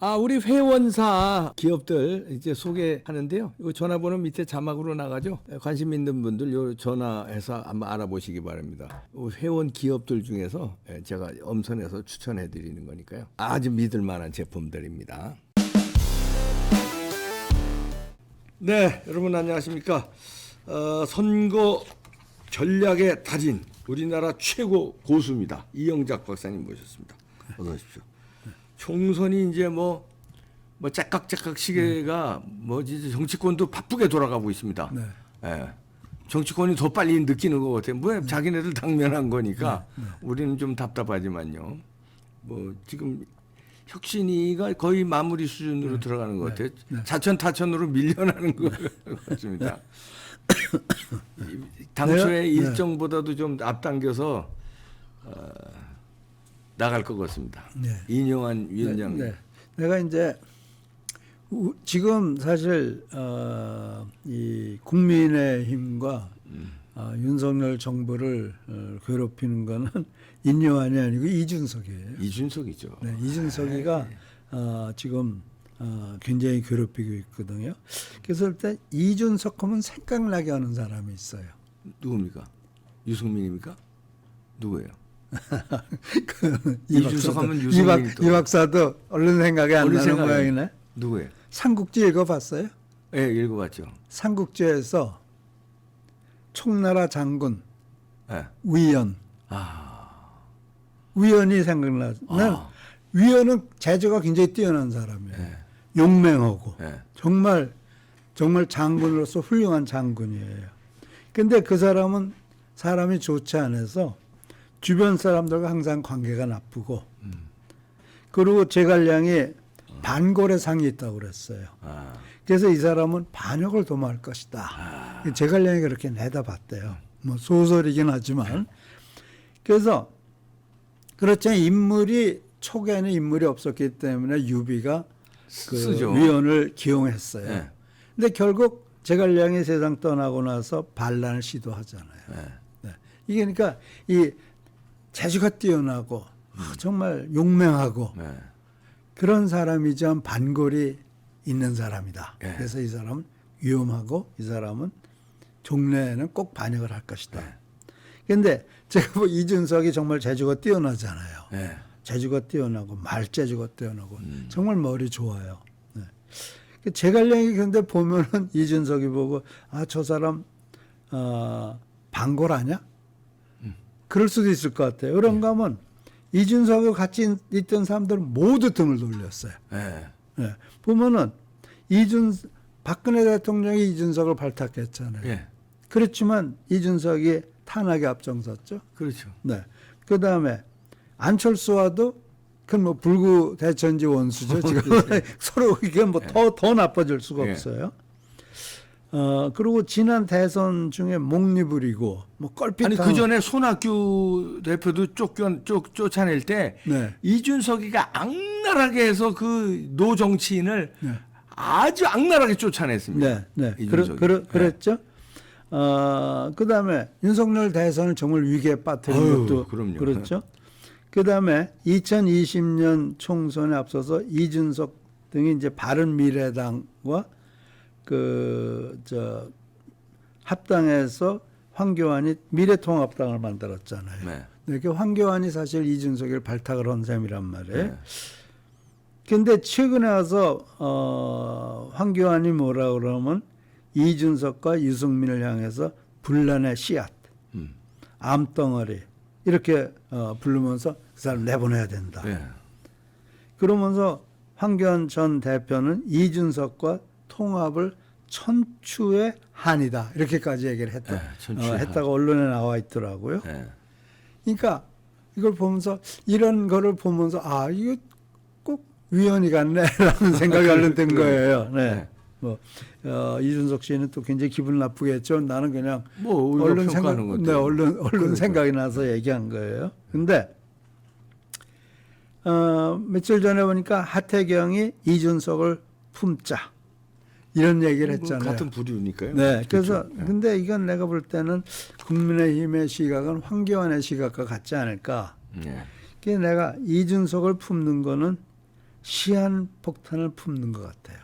우리 회원사 기업들 이제 소개하는데요. 이 전화번호 밑에 자막으로 나가죠. 관심 있는 분들 요 전화해서 한번 알아보시기 바랍니다. 회원 기업들 중에서 제가 엄선해서 추천해 드리는 거니까요. 아주 믿을 만한 제품들입니다. 네, 여러분 안녕하십니까? 선거 전략의 달인, 우리나라 최고 고수입니다. 이영작 박사님 모셨습니다. 어서 오십시오. 총선이 이제 뭐 짝깍짝깍 시계가 뭐지 정치권도 바쁘게 돌아가고 있습니다. 네. 예. 정치권이 더 빨리 느끼는 것 같아요. 뭐 자기네들 당면한 거니까 우리는 좀 답답하지만요. 뭐 지금 혁신위가 거의 마무리 수준으로 들어가는 것 같아요. 자천타천으로 밀려나는 것 같습니다. 당초의 일정보다도 좀 앞당겨서 나갈 것 같습니다. 이영환 위원장님. 내가 이제 지금 사실 이 국민의힘과 윤석열 정부를 괴롭히는 거는 인요한이 아니고 이준석이에요. 이준석이죠. 네, 이준석이가 지금 굉장히 괴롭히고 있거든요. 그래서 일단 이준석 하면 생각나게 하는 사람이 있어요. 누굽니까? 유승민입니까? 누구예요? 이준석 하면 유승민이 이 박사도 얼른 생각이 안 나는 모양이네. 누구예요? 삼국지 읽어봤어요? 네, 읽어봤죠. 삼국지에서 총나라 장군 네. 위연. 위연이 생각나. 위연은 재주가 굉장히 뛰어난 사람이에요. 용맹하고 정말 장군으로서 훌륭한 장군이에요. 근데 그 사람은 사람이 좋지 않아서 주변 사람들과 항상 관계가 나쁘고 그리고 제갈량이 반골의 상이 있다고 그랬어요. 그래서 이 사람은 반역을 도모할 것이다. 제갈량이 그렇게 내다봤대요. 뭐 소설이긴 하지만. 그래서 그렇죠. 초기에는 인물이 없었기 때문에 유비가 그 위원을 기용했어요. 근데 결국 제갈량이 세상 떠나고 나서 반란을 시도하잖아요. 이게 그러니까 이 재주가 뛰어나고 정말 용맹하고 그런 사람이지만 반골이 있는 사람이다. 그래서 이 사람은 위험하고 이 사람은 종래에는 꼭 반역을 할 것이다. 그런데 제가 이준석이 정말 재주가 뛰어나잖아요. 재주가 뛰어나고 말재주가 뛰어나고 정말 머리 좋아요. 제갈량이 근데 보면은 이준석이 보고 저 사람 반골 아니야? 그럴 수도 있을 것 같아요. 그런가 하면 이준석과 같이 있던 사람들은 모두 등을 돌렸어요. 보면은 박근혜 대통령이 이준석을 발탁했잖아요. 그렇지만 이준석이 탄핵에 앞장섰죠. 그렇죠. 네. 그 다음에 안철수와도 그 뭐 불구 대천지 원수죠. 지금 서로 이게 뭐 더 나빠질 수가 없어요. 그리고 지난 대선 중에 목리 부리고 뭐 껄핏한. 아니 그 전에 손학규 대표도 쫓아낼 때 이준석이가 악랄하게 해서 그 노 정치인을 아주 악랄하게 쫓아냈습니다. 그랬죠. 그다음에 윤석열 대선을 정말 위기에 빠뜨린 것도 그렇죠. 그다음에 2020년 총선에 앞서서 이준석 등이 이제 바른미래당과 합당해서 황교안이 미래통합당을 만들었잖아요. 이렇게 황교안이 사실 이준석을 발탁을 한 셈이란 말이에요. 근데 최근에 와서 황교안이 뭐라 그러면 이준석과 유승민을 향해서 분란의 씨앗, 암덩어리 이렇게 부르면서 그 사람 내보내야 된다. 그러면서 황교안 전 대표는 이준석과 통합을 천추의 한이다. 이렇게까지 얘기를 했다가 언론에 나와 있더라고요. 그러니까 이걸 보면서 이런 거를 보면서 이거 꼭 위헌이 같네라는 생각이 얼른 든 거예요. 이준석 씨는 또 굉장히 기분 나쁘겠죠. 나는 그냥 얼른 생각이 나서 얘기한 거예요. 근데 며칠 전에 보니까 하태경이 이준석을 품자 이런 얘기를 했잖아요. 같은 부류니까요. 그래서 근데 이건 내가 볼 때는 국민의힘의 시각은 황교안의 시각과 같지 않을까. 그래서 내가 이준석을 품는 거는 시한폭탄을 품는 것 같아요.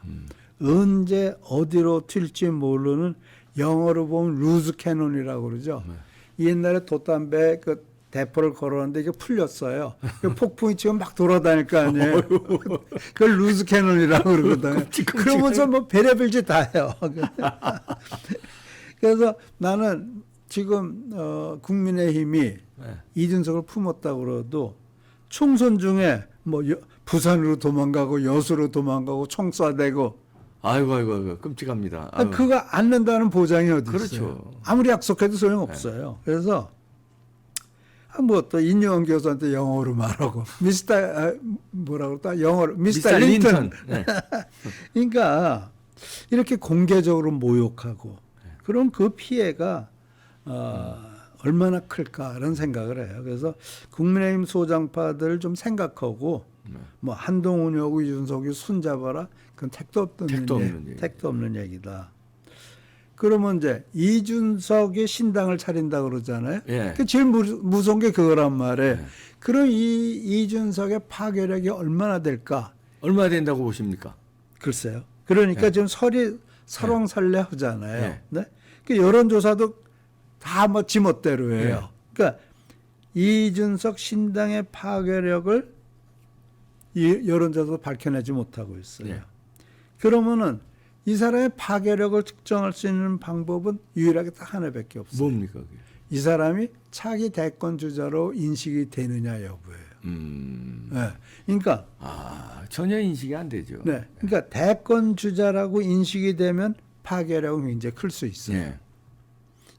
언제 어디로 튈지 모르는, 영어로 보면 루즈 캐논이라고 그러죠. 옛날에 돛담배 그 대포를 걸었는데 이게 풀렸어요. 그 폭풍이 지금 막 돌아다닐 거 아니에요. 그걸 루즈 캐논이라고 그러거든요. 그러면서 뭐 별의별 짓 다 해요. 그래서 나는 지금 국민의힘이 네. 이준석을 품었다고 그래도 총선 중에 뭐 부산으로 도망가고 여수로 도망가고 총 쏴대고 아이고 끔찍합니다. 아유. 그거 않는다는 보장이 어디 있어요? 그렇죠. 아무리 약속해도 소용없어요. 그래서 뭐 또 인여원 교수한테 영어로 말하고 뭐라고 또 영어로 미스터 린턴. 네. 그러니까 이렇게 공개적으로 모욕하고 그럼 그 피해가 얼마나 클까 이런 생각을 해요. 그래서 국민의힘 소장파들을 좀 생각하고 뭐 한동훈이하고 이준석이 손잡아라. 그건 택도 없는 얘기다. 그러면 이제 이준석이 신당을 차린다 그러잖아요. 예. 그 제일 무서운 게 그거란 말이에요. 예. 그럼 이준석의 파괴력이 얼마나 될까? 얼마 된다고 보십니까? 글쎄요. 그러니까 예. 지금 설왕설래 하잖아요. 예. 네? 그 여론조사도 다 뭐 지멋대로예요. 예. 그러니까 이준석 신당의 파괴력을 이 여론조사도 밝혀내지 못하고 있어요. 예. 그러면은 이 사람의 파괴력을 측정할 수 있는 방법은 유일하게 딱 하나밖에 없어요. 뭡니까 그게? 이 사람이 차기 대권 주자로 인식이 되느냐 여부예요. 네. 그러니까 전혀 인식이 안 되죠. 네. 그러니까 대권 주자라고 인식이 되면 파괴력은 굉장히 클 수 있어요. 예.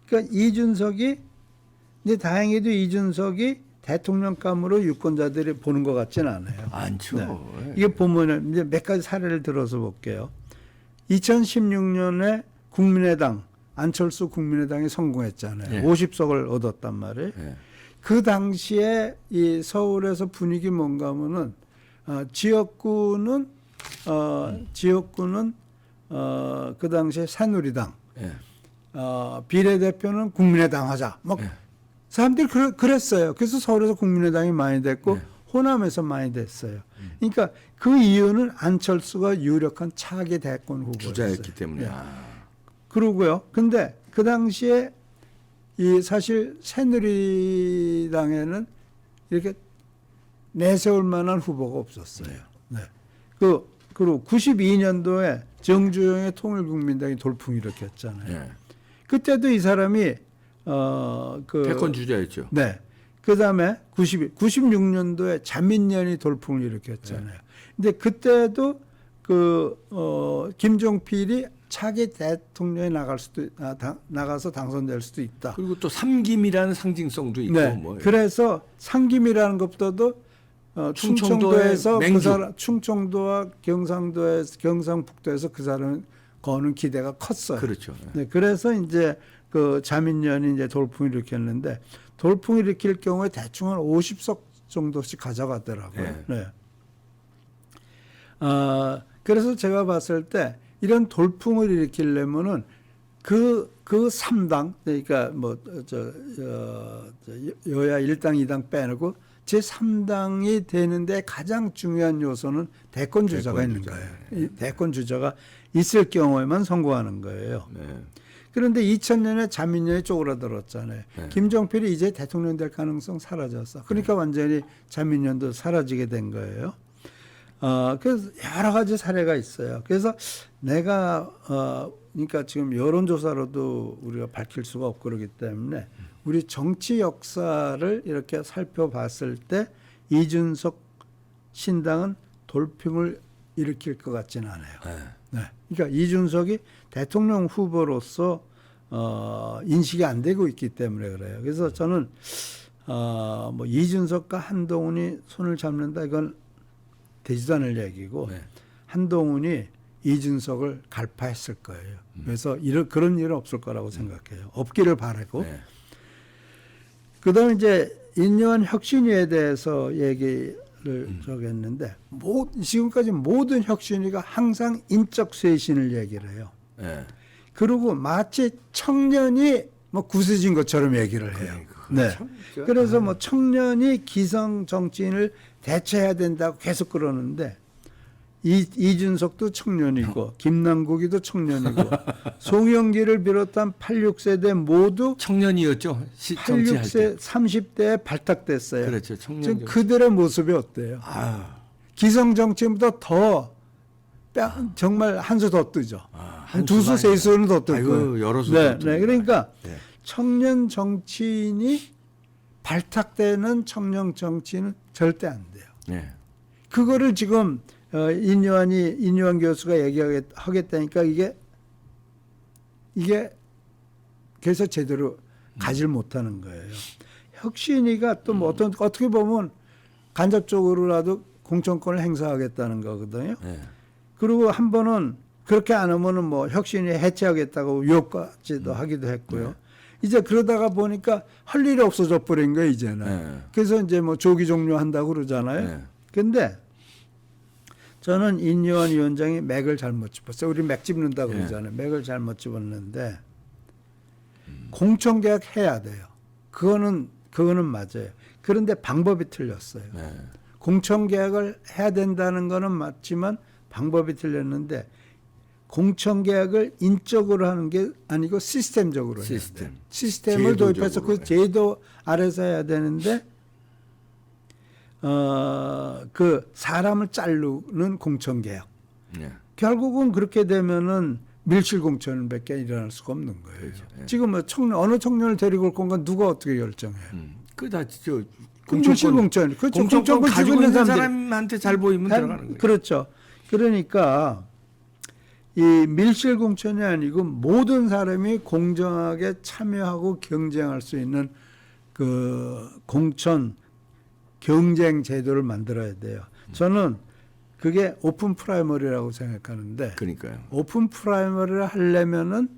그러니까 이준석이 근데 다행히도 이준석이 대통령감으로 유권자들이 보는 것 같지는 않아요. 않죠. 네. 이게 보면은 이제 몇 가지 사례를 들어서 볼게요. 2016년에 국민의당 안철수 국민의당이 성공했잖아요. 예. 50석을 얻었단 말이에요. 예. 그 당시에 이 서울에서 분위기 뭔가 하면은 지역구는 그 당시에 새누리당, 예. 비례대표는 국민의당 하자. 막 예. 사람들이 그랬어요. 그래서 서울에서 국민의당이 많이 됐고 호남에서 많이 됐어요. 그러니까 그 이유는 안철수가 유력한 차기 대권 후보였어요. 주자였기 때문에. 예. 그러고요. 근데 그 당시에 이 사실 새누리당에는 이렇게 내세울 만한 후보가 없었어요. 네. 그리고 92년도에 정주영의 통일국민당이 돌풍 일으켰잖아요. 예. 그때도 이 사람이 대권 주자였죠. 네. 그다음에 96년도에 자민련이 돌풍을 일으켰잖아요. 근데 그때도 김종필이 차기 대통령에 나가서 당선될 수도 있다. 그리고 또 삼김이라는 상징성도 있고. 네. 뭐. 그래서 상김이라는 것보다도 충청도에서 그 사람, 충청도와 경상북도에서 그 사람 거는 기대가 컸어요. 그렇죠. 네. 그래서 이제 그 자민련이 이제 돌풍을 일으켰는데 돌풍을 일으킬 경우에 대충 한 50석 정도씩 가져가더라고요. 네. 네. 그래서 제가 봤을 때 이런 돌풍을 일으키려면은 그 3당 그러니까 뭐 여야 1당 2당 빼놓고 제 3당이 되는데 가장 중요한 요소는 대권 주자가 있는 거예요. 이 대권 주자가 있을 경우에만 성공하는 거예요. 네. 그런데 2000년에 자민련이 쪼그라들었잖아요. 네. 김종필이 이제 대통령 될 가능성 사라졌어. 그러니까 완전히 자민련도 사라지게 된 거예요. 그래서 여러 가지 사례가 있어요. 그래서 내가 그러니까 지금 여론조사로도 우리가 밝힐 수가 없고 그러기 때문에 우리 정치 역사를 이렇게 살펴봤을 때 이준석 신당은 돌풍을 일으킬 것 같지는 않아요. 네. 그러니까 이준석이 대통령 후보로서 인식이 안 되고 있기 때문에 그래요. 그래서 저는 뭐 이준석과 한동훈이 손을 잡는다 이건 되지도 않을 얘기고 네. 한동훈이 이준석을 갈파했을 거예요. 그래서 그런 일은 없을 거라고 생각해요. 없기를 바라고. 네. 그다음에 이제 인요한 혁신위에 대해서 얘기를 저기 했는데 지금까지 모든 혁신위가 항상 인적 쇄신을 얘기를 해요. 네. 그리고 마치 청년이 뭐 구세진 것처럼 얘기를 해요. 네. 그래서 뭐 청년이 기성 정치인을 대체해야 된다고 계속 그러는데 이준석도 청년이고 김남국이도 청년이고 송영기를 비롯한 86세대 모두 청년이었죠. 정치할 때. 86세 30대에 발탁됐어요. 그렇죠. 청년. 지금 그들의 모습이 어때요? 아, 기성 정치보다 더 정말 한 수 더 뜨죠. 한 두 수, 세 수는 더 뜰 거예요. 여러 수. 네, 네. 그러니까 네. 청년 정치인이 발탁되는 청년 정치는 절대 안 돼요. 네. 그거를 지금 인요한 교수가 얘기하겠다니까 이게 그래서 제대로 가지를 못하는 거예요. 혁신이가 또 뭐 어떻게 보면 간접적으로라도 공천권을 행사하겠다는 거거든요. 네. 그리고 한 번은 그렇게 안 하면은 뭐 혁신이 해체하겠다고 유혹까지도 하기도 했고요. 이제 그러다가 보니까 할 일이 없어져 버린 거예요, 이제는. 네. 그래서 이제 뭐 조기 종료한다고 그러잖아요. 네. 근데 저는 인요한 위원장이 맥을 잘못 짚었어요. 우리 맥 짚는다고 그러잖아요. 맥을 잘못 짚었는데 공천개혁 해야 돼요. 그거는 맞아요. 그런데 방법이 틀렸어요. 네. 공천개혁을 해야 된다는 거는 맞지만 방법이 틀렸는데 공천개혁을 인적으로 하는 게 아니고 시스템적으로 해야 돼요. 시스템을 도입해서 그 제도 아래서 해야 되는데 그 사람을 자르는 공천개혁. 네. 결국은 그렇게 되면은 밀실공천밖에 일어날 수가 없는 거예요. 그렇죠. 예. 지금 뭐 어느 청년을 데리고 올 건가 누가 어떻게 결정해요? 그다 저 밀실공천. 그렇죠. 공천권 가지고 있는 사람들이. 사람한테 잘 보이면 들어가는 거예요. 그렇죠. 그러니까 이 밀실공천이 아니고 모든 사람이 공정하게 참여하고 경쟁할 수 있는 그 공천 경쟁 제도를 만들어야 돼요. 저는 그게 오픈 프라이머리라고 생각하는데 그러니까요. 오픈 프라이머리를 하려면은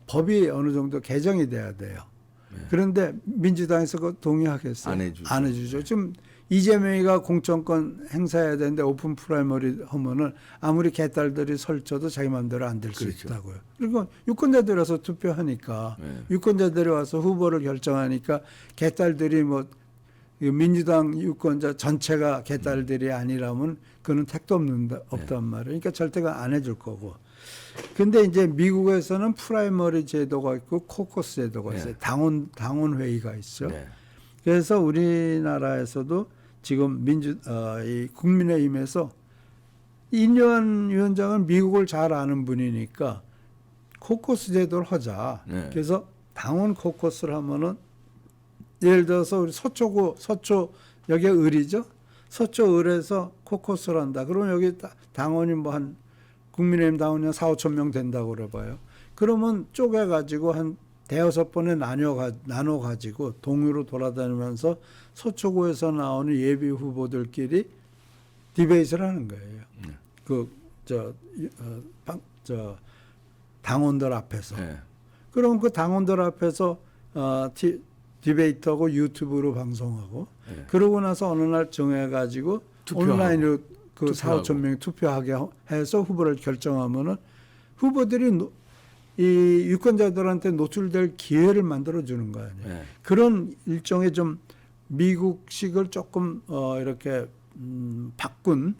법이 어느 정도 개정이 돼야 돼요. 네. 그런데 민주당에서 그거 동의하겠어요? 안 해주죠. 지금 이재명이가 공천권 행사해야 되는데 오픈 프라이머리 하면은 아무리 개딸들이 설쳐도 자기 마음대로 안 될 수 그렇죠. 있다고요. 그리고 유권자들이 와서 투표하니까 네. 유권자들이 와서 후보를 결정하니까 개딸들이 뭐 민주당 유권자 전체가 개딸들이 아니라면 그거는 택도 없단 말이에요. 그러니까 절대가 안 해줄 거고. 근데 이제 미국에서는 프라이머리 제도가 있고 코커스 제도가 있어요. 당원 회의가 있죠. 네. 그래서 우리나라에서도 지금 이 국민의힘에서 인요한 위원장은 미국을 잘 아는 분이니까 코커스 제도를 하자. 네. 그래서 당원 코커스를 하면은 예를 들어서 우리 서초 여기 을이죠. 서초 을에서 코커스를 한다. 그러면 여기 당원이 뭐 한 국민의힘 당원이 한 4, 5천 명 된다고 그래봐요. 그러면 쪼개가지고 한 대여섯 번에 나눠가지고 동유로 돌아다니면서 서초구에서 나오는 예비 후보들끼리 디베이트를 하는 거예요. 당원들 앞에서. 네. 그럼 그 당원들 앞에서 디베이트하고 유튜브로 방송하고 네. 그러고 나서 어느 날 정해가지고 투표하고. 온라인으로 그 투표하고. 4, 5천 명이 투표하게 해서 후보를 결정하면은 후보들이 이 유권자들한테 노출될 기회를 만들어 주는 거 아니에요. 네. 그런 일종의 좀 미국식을 조금 이렇게 바꾼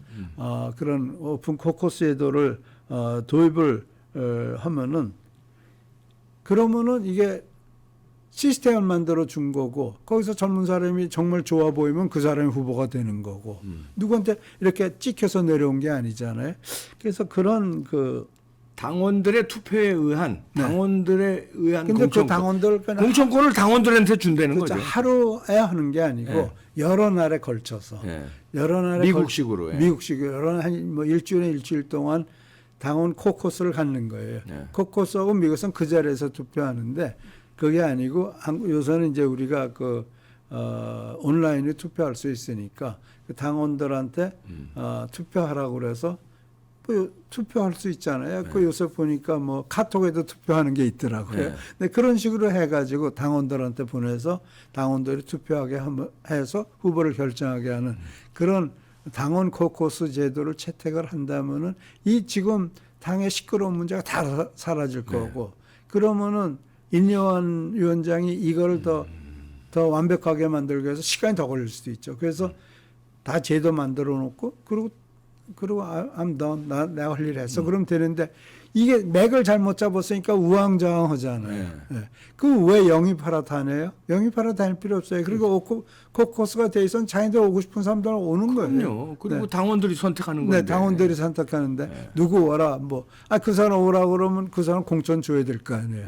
그런 오픈 코커스 제도를 도입을 하면은 그러면은 이게 시스템을 만들어 준 거고 거기서 젊은 사람이 정말 좋아 보이면 그 사람이 후보가 되는 거고 누구한테 이렇게 찍혀서 내려온 게 아니잖아요. 그래서 그런 그 당원들의 투표에 의한 당원들에 의한 근데 그 공천권. 당원들 공천권을 당원들한테 준다는 그렇죠. 거죠. 하루에 하는 게 아니고 네. 여러 날에 걸쳐서 네. 여러 날에 미국식으로. 예. 미국식으로 여러 뭐 일주일 동안 당원 코커스를 갖는 거예요. 네. 코커스하고 미국은 그 자리에서 투표하는데 그게 아니고 요새는 이제 우리가 온라인으로 투표할 수 있으니까 그 당원들한테 투표하라고 그래서 뭐 투표할 수 있잖아요. 그 요새 보니까 뭐 카톡에도 투표하는 게 있더라고요. 네. 근데 그런 식으로 해가지고 당원들한테 보내서 당원들이 투표하게 해서 후보를 결정하게 하는 그런 당원 코커스 제도를 채택을 한다면은 이 지금 당의 시끄러운 문제가 다 사라질 거고 그러면은 인요한 위원장이 이걸 더 완벽하게 만들기 위해서 시간이 더 걸릴 수도 있죠. 그래서 다 제도 만들어 놓고 그리고 그리고 I'm done. 내가 할 일 했어. 그러면 되는데 이게 맥을 잘못 잡았으니까 우왕좌왕하잖아요. 예. 그 왜 영입하러 다녀요? 영입하러 다닐 필요 없어요. 그리고 코커스가 돼 있으면 자기들 오고 싶은 사람들 오는 거예요. 그럼요. 그리고 네. 당원들이 선택하는 건데. 네, 당원들이 선택하는데 누구 와라 그 사람 오라 그러면 그 사람 공천 줘야 될 거 아니에요.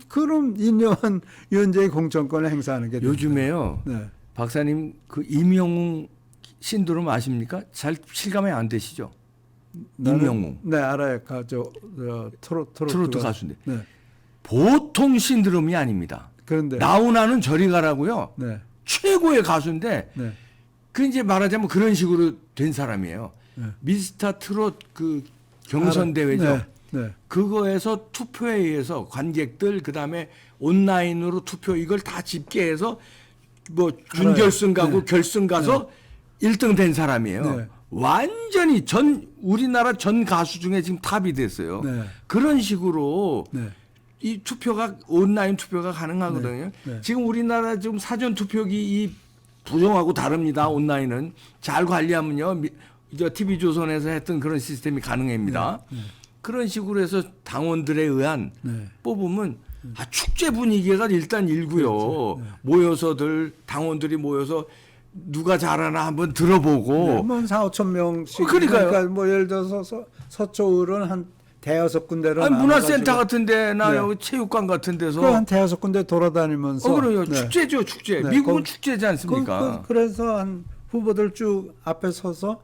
그럼 인요한 위원장이 공천권을 행사하는 게 요즘에요. 네. 박사님 그 임영웅 신드롬 아십니까? 잘 실감이 안 되시죠? 임영웅. 네, 알아요. 트로트 가수인데. 네. 보통 신드롬이 아닙니다. 그런데 나훈아는 저리 가라고요. 네. 최고의 가수인데 네. 그 이제 말하자면 그런 식으로 된 사람이에요. 네. 미스터 트롯 그 경선 대회죠. 네. 네. 그거에서 투표에 의해서 관객들 그다음에 온라인으로 투표 이걸 다 집계해서 뭐 준결승 가고 네. 결승 가서 1등 된 사람이에요. 네. 완전히 우리나라 전 가수 중에 지금 탑이 됐어요. 네. 그런 식으로 네. 이 투표가 온라인 투표가 가능하거든요. 네. 네. 지금 우리나라 지금 사전 투표기 이 부정하고 다릅니다. 온라인은 잘 관리하면요. 저 TV 조선에서 했던 그런 시스템이 가능합니다. 네. 그런 식으로 해서 당원들에 의한 네. 뽑으면 축제 분위기가 일단 일고요. 그렇죠. 네. 모여서들 당원들이 모여서 누가 잘하나 한번 들어보고 뭐 4, 5천 명씩 그러니까요. 그러니까 뭐 예를 들어서 서초을은 한 대여섯 군데로 아니, 문화센터 나눠가지고 같은 데나 네. 여기 체육관 같은 데서 그한 대여섯 군데 돌아다니면서 그래요. 네. 축제죠, 축제. 네. 미국은 거기- 축제지 않습니까? 그래서 한 후보들 쭉 앞에 서서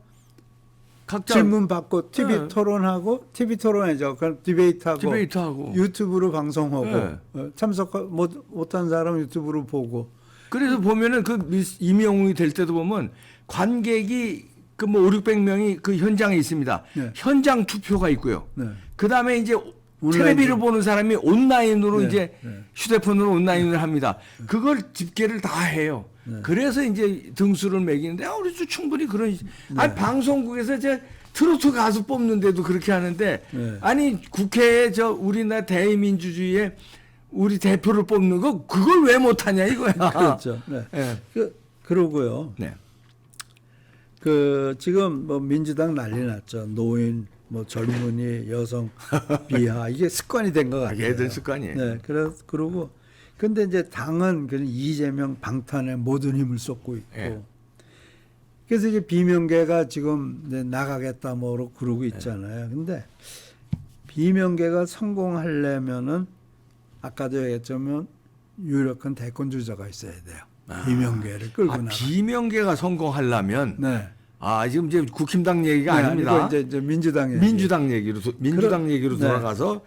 각자 질문 받고 TV 네. 토론하고 TV 토론이죠. 그럼 디베이트하고 디베이트하고. 유튜브로 방송하고 네. 참석 못한 사람 유튜브로 보고 그래서 보면은 그 임영웅이 될 때도 보면 관객이 그 뭐 5, 600명이 그 현장에 있습니다. 네. 현장 투표가 있고요. 네. 그다음에 이제 온라인 텔레비를 보는 사람이 온라인으로 네. 이제 네. 휴대폰으로 온라인을 합니다. 그걸 집계를 다 해요. 그래서 이제 등수를 매기는데 우리도 충분히 그런 아니 방송국에서 이제 트로트 가수 뽑는데도 그렇게 하는데 네. 아니 국회에 저 우리나라 대의민주주의에 우리 대표를 뽑는 거 그걸 왜 못하냐 이거야. 그렇죠. 네. 네. 그러고요. 네. 그 지금 뭐 민주당 난리 났죠. 노인, 뭐 젊은이, 여성, 비하 이게 습관이 된 것 같아요. 얘들 습관이에요. 네, 그러고 근데 이제 당은 그 이재명 방탄에 모든 힘을 쏟고 있고. 예. 그래서 이제 비명계가 지금 이제 나가겠다 뭐로 그러고 있잖아요. 근데 비명계가 성공하려면은 아까도 얘기했지만 유력한 대권 주자가 있어야 돼요. 비명계를 끌고 나가. 비명계가 성공하려면 네. 지금 이제 국힘당 얘기가 네, 아닙니다. 이거 이제 민주당의 민주당 얘기로 네. 돌아가서